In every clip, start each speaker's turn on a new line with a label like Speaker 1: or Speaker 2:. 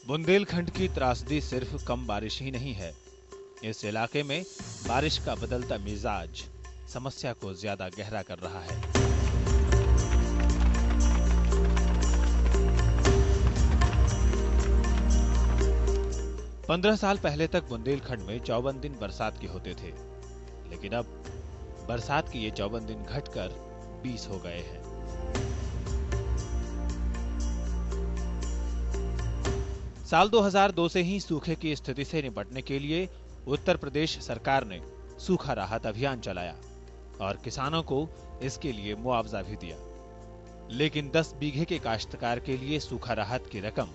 Speaker 1: बुंदेलखंड की त्रासदी सिर्फ कम बारिश ही नहीं है। इस इलाके में बारिश का बदलता मिजाज समस्या को ज्यादा गहरा कर रहा है। पंद्रह साल पहले तक बुंदेलखंड में 54 दिन बरसात के होते थे, लेकिन अब बरसात के ये 54 दिन घटकर 20 हो गए हैं। साल 2002 से ही सूखे की स्थिति से निपटने के लिए उत्तर प्रदेश सरकार ने सूखा राहत अभियान चलाया और किसानों को इसके लिए मुआवजा भी दिया। लेकिन 10 बीघे के काश्तकार के लिए सूखा राहत की रकम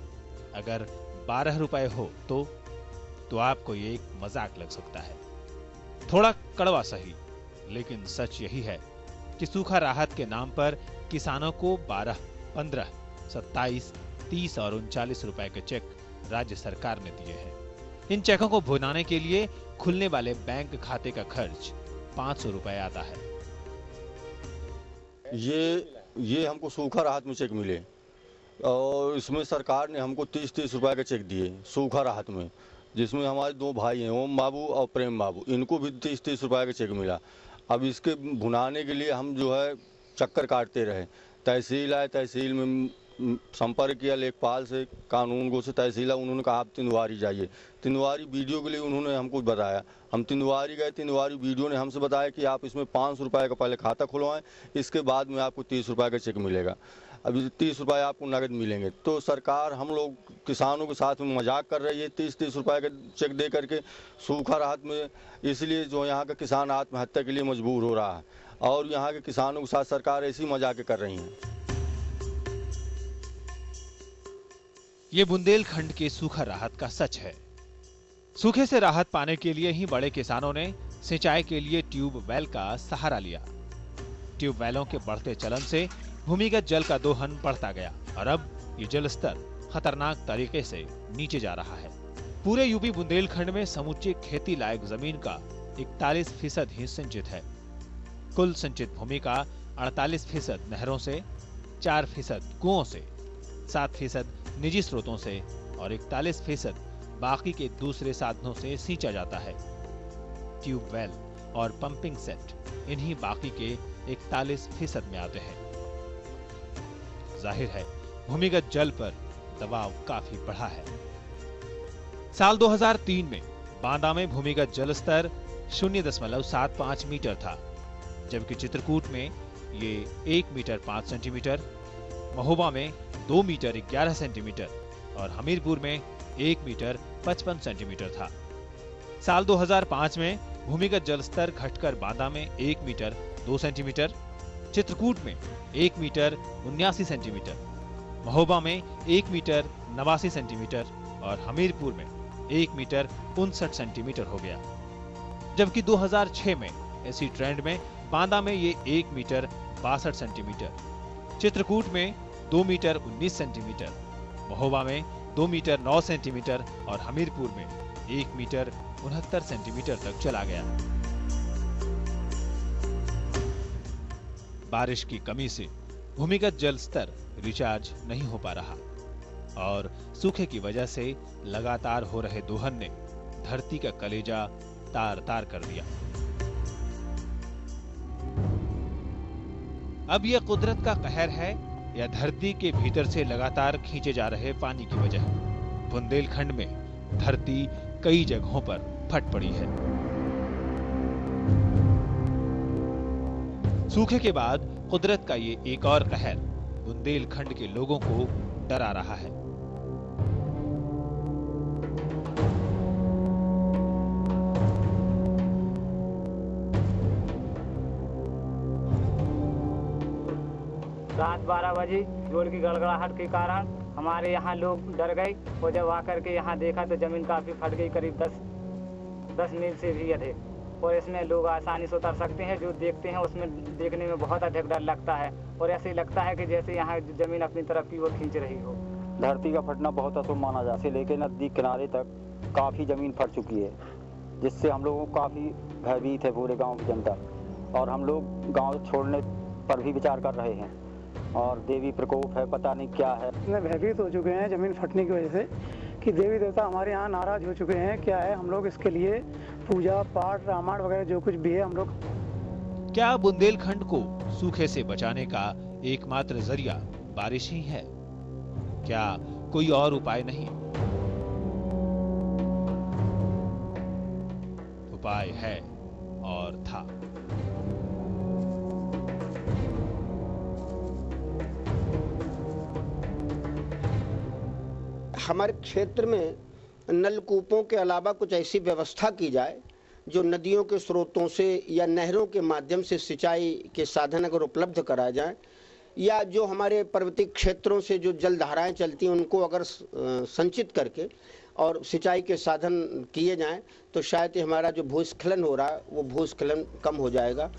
Speaker 1: अगर 12 रुपए हो तो आपको ये एक मजाक लग सकता है। थोड़ा कड़वा सही, लेकिन सच यही है कि सूखा राहत के नाम पर किसानों को 12, 15, 27, 30 और 39 रुपए के चेक राज्य सरकार ने दिए हैं। इन चेकों को भुनाने के लिए खुलने वाले बैंक खाते का खर्च 500 रुपए आता है।
Speaker 2: ये हमको सूखा राहत में चेक मिले और इसमें सरकार ने हमको 30-30 रुपए के चेक दिए सूखा राहत में, जिसमें हमारे 2 भाई हैं, ओम बाबू और प्रेम बाबू, इनको भी 30-30 रुपए का चेक मिला। अब इसके भुनाने के लिए हम जो है चक्कर काटते रहे। तहसील आए, तहसील में संपर्क किया लेखपाल से, कानून गो से तहसील, उन्होंने कहा आप तिंदवारी जाइए। तिंदवारी वीडियो के लिए उन्होंने हमको बताया, हम तिंदवारी गए। तिंदवारी वीडियो ने हमसे बताया कि आप इसमें 500 रुपए का पहले खाता खुलवाएं, इसके बाद में आपको 30 रुपए का चेक मिलेगा। अभी 30 रुपए आपको नगद मिलेंगे। तो सरकार हम लोग किसानों के साथ में मजाक कर रही है 30-30 रुपए का चेक दे करके सूखा राहत में, इसलिए जो यहाँ का किसान आत्महत्या के लिए मजबूर हो रहा है और यहाँ के किसानों के साथ सरकार ऐसी मजाक कर रही है।
Speaker 1: ये बुंदेलखंड के सूखा राहत का सच है। सूखे से राहत पाने के लिए ही बड़े किसानों ने सिंचाई के लिए ट्यूबवेल का सहारा लिया। ट्यूबवेलों के बढ़ते चलन से भूमिगत जल का दोहन बढ़ता गया और अब ये जल स्तर खतरनाक तरीके से नीचे जा रहा है। पूरे यूपी बुंदेलखंड में समूची खेती लायक जमीन का 41% ही सिंचित है। कुल सिंचित भूमि का 48% नहरों से, 4% कुओं से, 7% निजी स्रोतों से और 41% बाकी के दूसरे साधनों से सींचा जाता है। ट्यूबवेल और पंपिंग सेट इन्हीं बाकी के 41% में आते हैं। जाहिर है भूमिगत जल पर दबाव काफी बढ़ा है। साल 2003 में बांदा में भूमिगत जल स्तर 0.75 मीटर था, जबकि चित्रकूट में ये 1 मीटर 5 सेंटीमीटर, महोबा में 2 मीटर 11 सेंटीमीटर और हमीरपुर में 1 मीटर 55 सेंटीमीटर था। साल 2005 में भूमिगत जल स्तर घटकर बांदा में 1 मीटर 2 सेंटीमीटर, चित्रकूट में 1 मीटर 79 सेंटीमीटर, महोबा में 1 मीटर 89 सेंटीमीटर और हमीरपुर में 1 मीटर 59 सेंटीमीटर हो गया। जबकि 2006 में इसी ट्रेंड में बांदा में ये 1 मीटर 62 सेंटीमीटर, चित्रकूट में 2 मीटर 19 सेंटीमीटर, महोबा में 2 मीटर 9 सेंटीमीटर और हमीरपुर में 1 मीटर 69 सेंटीमीटर तक चला गया। बारिश की कमी से भूमिगत जल स्तर रिचार्ज नहीं हो पा रहा और सूखे की वजह से लगातार हो रहे दोहन ने धरती का कलेजा तार-तार कर दिया। अब यह कुदरत का कहर है या धरती के भीतर से लगातार खींचे जा रहे पानी की वजह। बुंदेलखंड में धरती कई जगहों पर फट पड़ी है। सूखे के बाद कुदरत का ये एक और कहर बुंदेलखंड के लोगों को डरा रहा है।
Speaker 3: रात 12 बजे जोर की गड़गड़ाहट के कारण हमारे यहाँ लोग डर गए और जब आकर के यहाँ देखा तो जमीन काफी फट गई, करीब 10 मील से भी अधिक। और इसमें लोग आसानी से उतर सकते हैं। जो देखते हैं उसमें देखने में बहुत अधिक डर लगता है और ऐसे लगता है कि जैसे यहाँ जमीन अपनी तरफ की ओर खींच रही हो।
Speaker 4: धरती का फटना बहुत अशुभ माना जाता है, लेकिन नदी किनारे तक काफ़ी ज़मीन फट चुकी है, जिससे हम लोगों को काफ़ी भयभीत है पूरे गांव की जनता। और हम लोग गांव छोड़ने पर भी विचार कर रहे हैं और देवी प्रकोप है, पता नहीं क्या है।
Speaker 5: इतने भयभीत हो चुके हैं ज़मीन फटने की वजह से कि देवी देवता हमारे यहाँ नाराज हो चुके हैं। क्या है, हम लोग इसके लिए पूजा पाठ रामायण वगैरह जो कुछ भी है हम लोग।
Speaker 1: क्या बुंदेलखंड को सूखे से बचाने का एकमात्र जरिया बारिश ही है? क्या कोई और उपाय नहीं? उपाय है और था।
Speaker 6: हमारे क्षेत्र में नलकूपों के अलावा कुछ ऐसी व्यवस्था की जाए जो नदियों के स्रोतों से या नहरों के माध्यम से सिंचाई के साधन अगर उपलब्ध कराए जाएं, या जो हमारे पर्वतीय क्षेत्रों से जो जलधाराएं चलती हैं उनको अगर संचित करके और सिंचाई के साधन किए जाएं तो शायद हमारा जो भूस्खलन हो रहा है वो भूस्खलन कम हो जाएगा।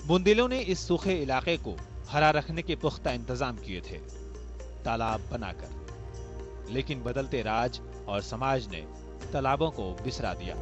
Speaker 1: बुंदेलों ने इस सूखे इलाके को हरा रखने के पुख्ता इंतजाम किए थे, तालाब बनाकर। लेकिन बदलते राज और समाज ने तालाबों को बिसरा दिया।